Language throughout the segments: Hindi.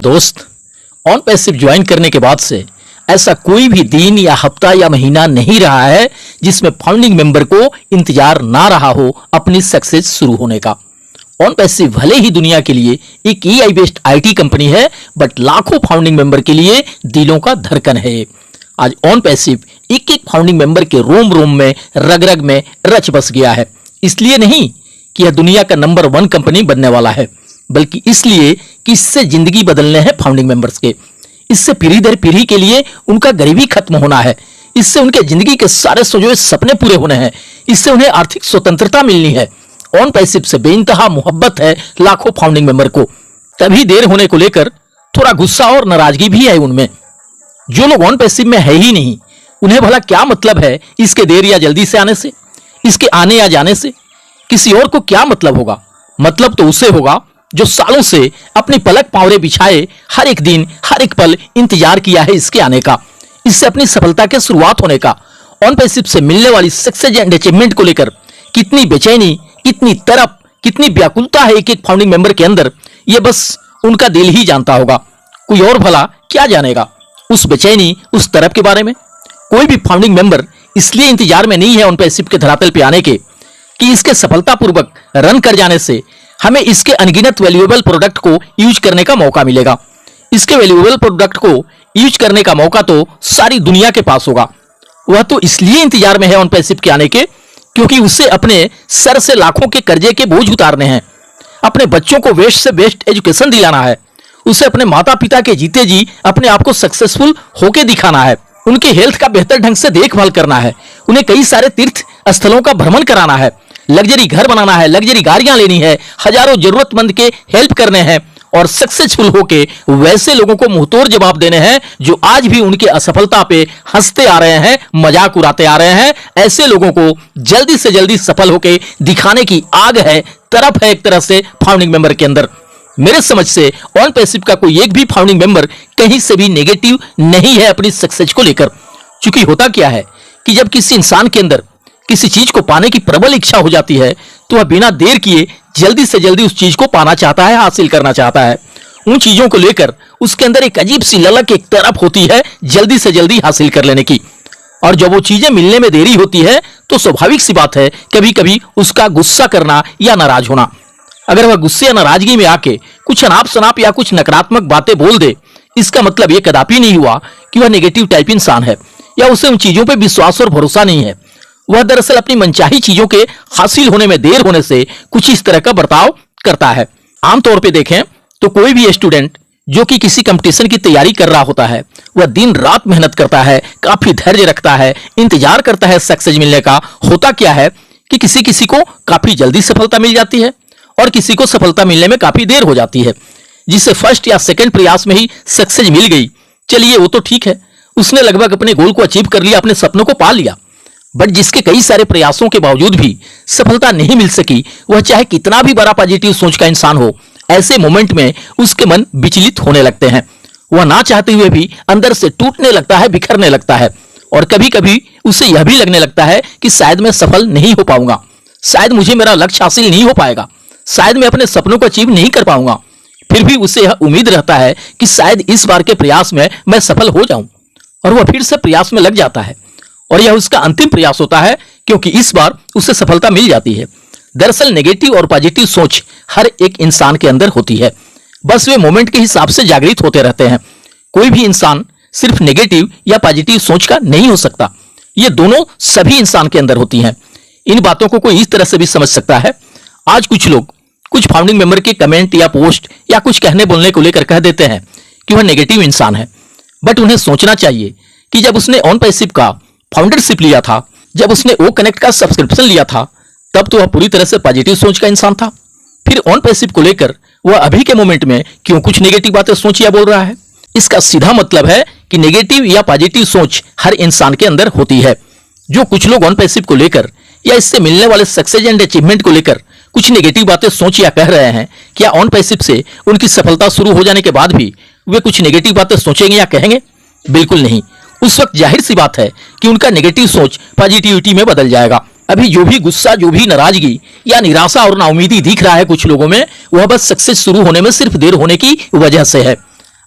दोस्त, ऑन पैसिव ज्वाइन करने के बाद से ऐसा कोई भी दिन या हफ्ता या महीना नहीं रहा है जिसमें फाउंडिंग मेंबर को इंतजार ना रहा हो अपनी सक्सेस शुरू होने का। ऑन पैसिव भले ही दुनिया के लिए एक एआई बेस्ड आईटी कंपनी है, बट लाखों फाउंडिंग मेंबर के लिए दिलों का धड़कन है। आज ऑन पैसिव एक एक फाउंडिंग मेंबर के रोम रोम में, रग रग में रच बस गया है। इसलिए नहीं कि यह दुनिया का नंबर 1 कंपनी बनने वाला है, बल्कि इसलिए कि इससे जिंदगी बदलने हैं फाउंडिंग मेंबर्स के। इससे पीढ़ी दर पीढ़ी के लिए उनका गरीबी खत्म होना है। इससे उनके जिंदगी के सारे सोचे सपने पूरे होने हैं। इससे उन्हें आर्थिक स्वतंत्रता मिलनी है। ऑन पैसिव से बेइंतहा मोहब्बत है लाखों फाउंडिंग मेंबर को। तभी देर होने को लेकर थोड़ा गुस्सा और नाराजगी भी है उनमें। जो लोग ऑन पैसिव में है ही नहीं, उन्हें भला क्या मतलब है इसके देर या जल्दी से आने से, इसके आने या जाने से। किसी और को क्या मतलब होगा? मतलब तो उसे होगा जो सालों से अपनी पलक पावरे बिछाए हर एक दिन, हर एक पल इंतजार किया है इसके आने का, इससे अपनी सफलता के शुरुआत होने का। ऑन पैसिव से मिलने वाली सक्सेस एंड अचीवमेंट को लेकर कितनी बेचैनी, कितनी तड़प, कितनी व्याकुलता है एक एक फाउंडिंग मेंबर के अंदर, ये बस उनका दिल ही जानता होगा। कोई और भला क्या जानेगा उस बेचैनी, उस तड़प के बारे में। कोई भी फाउंडिंग मेंबर इसलिए इंतजार में नहीं है ऑन पैसिव के धरातल पे आने के कि इसके सफलतापूर्वक रन कर जाने से हमें इसके अनगिनत वैल्यूएबल प्रोडक्ट को यूज करने का मौका मिलेगा। इसके वैल्यूएबल प्रोडक्ट को यूज करने का मौका तो सारी दुनिया के पास होगा। वह तो इसलिए इंतजार में है ऑन पैसिव के आने के क्योंकि उसे अपने सर से लाखों के कर्जे के बोझ उतारने हैं, अपने बच्चों को बेस्ट से बेस्ट एजुकेशन दिलाना है, उसे अपने माता पिता के जीते जी अपने आप को सक्सेसफुल होके दिखाना है, उनके हेल्थ का बेहतर ढंग से देखभाल करना है, उन्हें कई सारे तीर्थ स्थलों का भ्रमण कराना है, लग्जरी घर बनाना है, लग्जरी गाड़ियां लेनी है, हजारों जरूरतमंद के हेल्प करने हैं और सक्सेसफुल होके वैसे लोगों को मुंहतोड़ जवाब देने हैं जो आज भी उनके असफलता पे हंसते आ रहे हैं, मजाक उड़ाते आ रहे हैं। ऐसे लोगों को जल्दी से जल्दी सफल होके दिखाने की आग है, तरफ है एक तरह से फाउंडिंग मेंबर के अंदर। मेरे समझ से ऑन पैसिव का कोई एक भी फाउंडिंग मेंबर कहीं से भी नेगेटिव नहीं है अपनी सक्सेस को लेकर। क्योंकि होता क्या है कि जब किसी इंसान के अंदर किसी चीज को पाने की प्रबल इच्छा हो जाती है तो वह बिना देर किए जल्दी से जल्दी उस चीज को पाना चाहता है, हासिल करना चाहता है। उन चीजों को लेकर उसके अंदर एक अजीब सी ललक, एक तरफ होती है जल्दी से जल्दी हासिल कर लेने की। और जब वो चीजें मिलने में देरी होती है तो स्वाभाविक सी बात है कभी कभी उसका गुस्सा करना या नाराज होना। अगर वह गुस्से या नाराजगी में आके कुछ अनाप शनाप या कुछ नकारात्मक बातें बोल दे, इसका मतलब यह कदापि नहीं हुआ कि वह नेगेटिव टाइप इंसान है या उसे उन चीजों पर विश्वास और भरोसा नहीं है। वह दरअसल अपनी मनचाही चीजों के हासिल होने में देर होने से कुछ इस तरह का बर्ताव करता है। आमतौर पे देखें तो कोई भी स्टूडेंट जो कि किसी कंपटीशन की तैयारी कर रहा होता है, वह दिन रात मेहनत करता है, काफी धैर्य रखता है, इंतजार करता है सक्सेस मिलने का। होता क्या है कि किसी किसी को काफी जल्दी सफलता मिल जाती है और किसी को सफलता मिलने में काफी देर हो जाती है। जिसे फर्स्ट या सेकंड प्रयास में ही सक्सेस मिल गई, चलिए वो तो ठीक है, उसने लगभग अपने गोल को अचीव कर लिया, अपने सपनों को पा लिया। बट जिसके कई सारे प्रयासों के बावजूद भी सफलता नहीं मिल सकी, वह चाहे कितना भी बड़ा पॉजिटिव सोच का इंसान हो, ऐसे मोमेंट में उसके मन विचलित होने लगते हैं। वह ना चाहते हुए भी अंदर से टूटने लगता है, बिखरने लगता है और कभी कभी उसे यह भी लगने लगता है कि शायद मैं सफल नहीं हो पाऊंगा, शायद मुझे मेरा लक्ष्य हासिल नहीं हो पाएगा, शायद मैं अपने सपनों को अचीव नहीं कर पाऊंगा। फिर भी उसे यह उम्मीद रहता है कि शायद इस बार के प्रयास में मैं सफल हो जाऊं और वह फिर से प्रयास में लग जाता है और यह उसका अंतिम प्रयास होता है क्योंकि इस बार उसे सफलता मिल जाती है। दरअसल नेगेटिव और पॉजिटिव सोच हर एक इंसान के अंदर होती है, बस वे मोमेंट के हिसाब से जागृत होते रहते हैं। कोई भी इंसान सिर्फ नेगेटिव या पॉजिटिव सोच का नहीं हो सकता, ये दोनों सभी इंसान के अंदर होती हैं। इन बातों को कोई इस तरह से भी समझ सकता है। आज कुछ लोग कुछ फाउंडिंग मेंबर के कमेंट या पोस्ट या कुछ कहने बोलने को लेकर कह देते हैं कि वह नेगेटिव इंसान है, बट उन्हें सोचना चाहिए कि जब उसने ऑन पैसिव का फाउंडरशिप लिया था, जब उसने ओ कनेक्ट का सब्सक्रिप्शन लिया था, तब तो वह पूरी तरह से पॉजिटिव सोच का इंसान था। फिर ऑन पैसिव को लेकर वह अभी के मोमेंट में क्यों कुछ नेगेटिव बातें सोच या बोल रहा है? इसका सीधा मतलब है कि नेगेटिव या पॉजिटिव सोच हर इंसान के अंदर होती है। जो कुछ लोग ऑन पैसिव को लेकर या इससे मिलने वाले सक्सेस एंड अचीवमेंट को लेकर कुछ नेगेटिव बातें सोच या कह रहे हैं, क्या ऑन पैसिव से उनकी सफलता शुरू हो जाने के बाद भी वे कुछ नेगेटिव बातें सोचेंगे या कहेंगे? बिल्कुल नहीं। उस वक्त जाहिर सी बात है कि उनका नेगेटिव सोच पॉजिटिविटी में बदल जाएगा। अभी जो भी गुस्सा, जो भी नाराजगी या निराशा और नाउमीदी दिख रहा है कुछ लोगों में, वह बस सक्सेस शुरू होने में सिर्फ देर होने की वजह से है।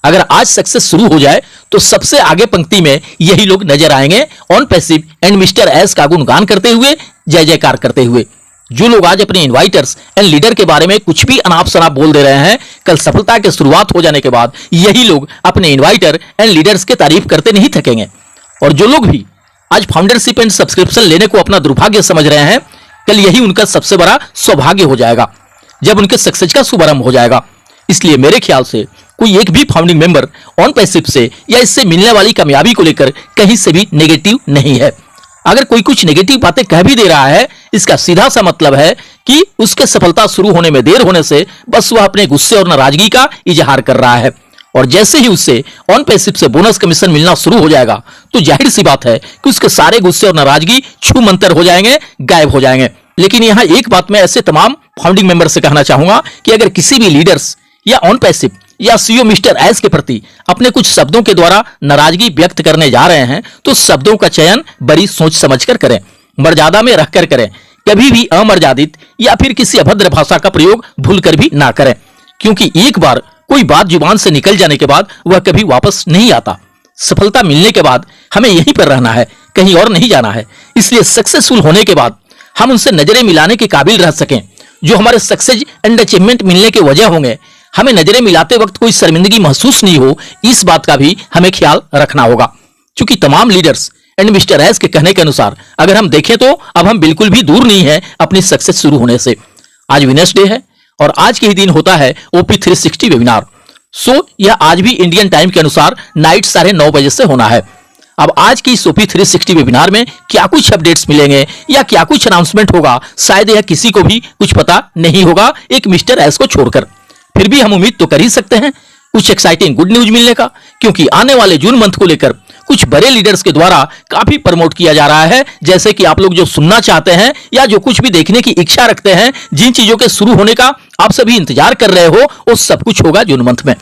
अगर आज सक्सेस शुरू हो जाए तो सबसे आगे पंक्ति में यही लोग नजर आएंगे, on passive and mister S का गुणगान करते हुए, जय जयकार करते हुए। जो लोग आज अपने इन्वाइटर्स एंड लीडर के बारे में कुछ भी अनाप शनाप बोल दे रहे हैं, कल सफलता की शुरुआत हो जाने के बाद यही लोग अपने इन्वाइटर एंड लीडर्स की तारीफ करते नहीं थकेंगे। और जो लोग भी आज फाउंडरशिप एंड सब्सक्रिप्शन लेने को अपना दुर्भाग्य समझ रहे हैं, कल यही उनका सबसे बड़ा सौभाग्य हो जाएगा जब उनके सक्सेस का शुभारंभ हो जाएगा। इसलिए मेरे ख्याल से कोई एक भी फाउंडिंग मेंबर ऑन पैसिव से या इससे मिलने वाली कामयाबी को लेकर कहीं से भी नेगेटिव नहीं है। अगर कोई कुछ नेगेटिव बातें कह भी दे रहा है, इसका सीधा सा मतलब है कि उसके सफलता शुरू होने में देर होने से बस वह अपने गुस्से और नाराजगी का इजहार कर रहा है। और जैसे ही उससे ऑन पैसिव से बोनस कमीशन मिलना शुरू हो जाएगा तो जाहिर सी बात है कि उसके सारे गुस्से और नाराजगी छू मंतर हो जाएंगे, गायब हो जाएंगे। लेकिन यहां एक बात मैं ऐसे तमाम फाउंडिंग मेंबर से कहना चाहूंगा कि अगर किसी भी लीडर्स या ऑन पैसिव या सीईओ मिस्टर एस के प्रति अपने कुछ शब्दों के द्वारा नाराजगी व्यक्त करने जा रहे हैं तो शब्दों का चयन बड़ी सोच समझकर करें, मर्यादा में रहकर करें। कभी भी अमर्यादित या फिर किसी अभद्र भाषा का प्रयोग भूलकर भी ना करें, क्योंकि एक बार कोई बात जुबान से निकल जाने के बाद वह कभी वापस नहीं आता। सफलता मिलने के बाद हमें यहीं पर रहना है, कहीं और नहीं जाना है। इसलिए सक्सेसफुल होने के बाद हम उनसे नजरें मिलाने के काबिल रह सकें। जो हमारे सक्सेस एंड अचीवमेंट मिलने के वजह होंगे, हमें नजरें मिलाते वक्त कोई शर्मिंदगी महसूस नहीं हो, इस बात का भी हमें ख्याल रखना होगा। क्योंकि तमाम लीडर्स एंड मिस्टर एस के कहने के अनुसार अगर हम देखें तो अब हम बिल्कुल भी दूर नहीं है अपनी सक्सेस शुरू होने से। आज वेडनेसडे है और आज के ही दिन होता है ओपी 360 वेबिनार। सो यह आज भी इंडियन टाइम के अनुसार नाइट 9:30 बजे से होना है। अब आज की इस ओपी 360 वेबिनार में क्या कुछ अपडेट्स मिलेंगे या क्या कुछ अनाउंसमेंट होगा, शायद यह किसी को भी कुछ पता नहीं होगा, एक मिस्टर एस को छोड़कर। फिर भी हम उम्मीद तो कर ही सकते हैं कुछ एक्साइटिंग गुड न्यूज मिलने का, क्योंकि आने वाले जून मंथ को लेकर कुछ बड़े लीडर्स के द्वारा काफी प्रमोट किया जा रहा है। जैसे कि आप लोग जो सुनना चाहते हैं या जो कुछ भी देखने की इच्छा रखते हैं, जिन चीजों के शुरू होने का आप सभी इंतजार कर रहे हो, वो सब कुछ होगा जून मंथ में।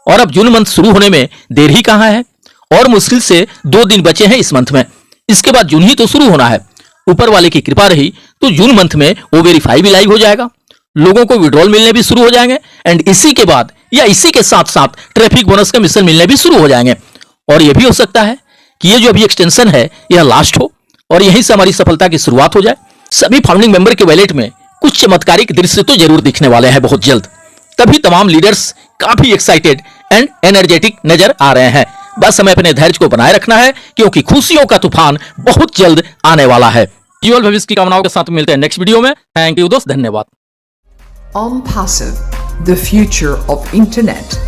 और अब जून मंथ शुरू होने में देर ही कहां है, और मुश्किल से 2 दिन बचे हैं इस मंथ में। इसके बाद जून ही तो शुरू होना है। ऊपर वाले की कृपा रही तो जून मंथ में वो वेरीफाई भी लाइव हो जाएगा, लोगों को विड्रॉल मिलने भी शुरू हो जाएंगे, एंड इसी के बाद या इसी के साथ साथ ट्रैफिक बोनस कमीशन मिलने भी शुरू हो जाएंगे। और यह भी हो सकता है कि ये जो अभी एक्सटेंशन है यह लास्ट हो और यहीं से हमारी सफलता की शुरुआत हो जाए। सभी फाउंडिंग मेंबर के वैलेट में कुछ चमत्कारिक दृश्य तो जरूर दिखने वाले हैं बहुत जल्द। तभी तमाम लीडर्स काफी एक्साइटेड एंड एनर्जेटिक नजर आ रहे हैं। बस हमें अपने धैर्य को बनाए रखना है, क्योंकि खुशियों का तूफान बहुत जल्द आने वाला है। जीवन भविष्य की कामनाओं के साथ मिलते हैं नेक्स्ट वीडियो में। थैंक यू दोस्त, धन्यवाद। OnPassive, the future of internet.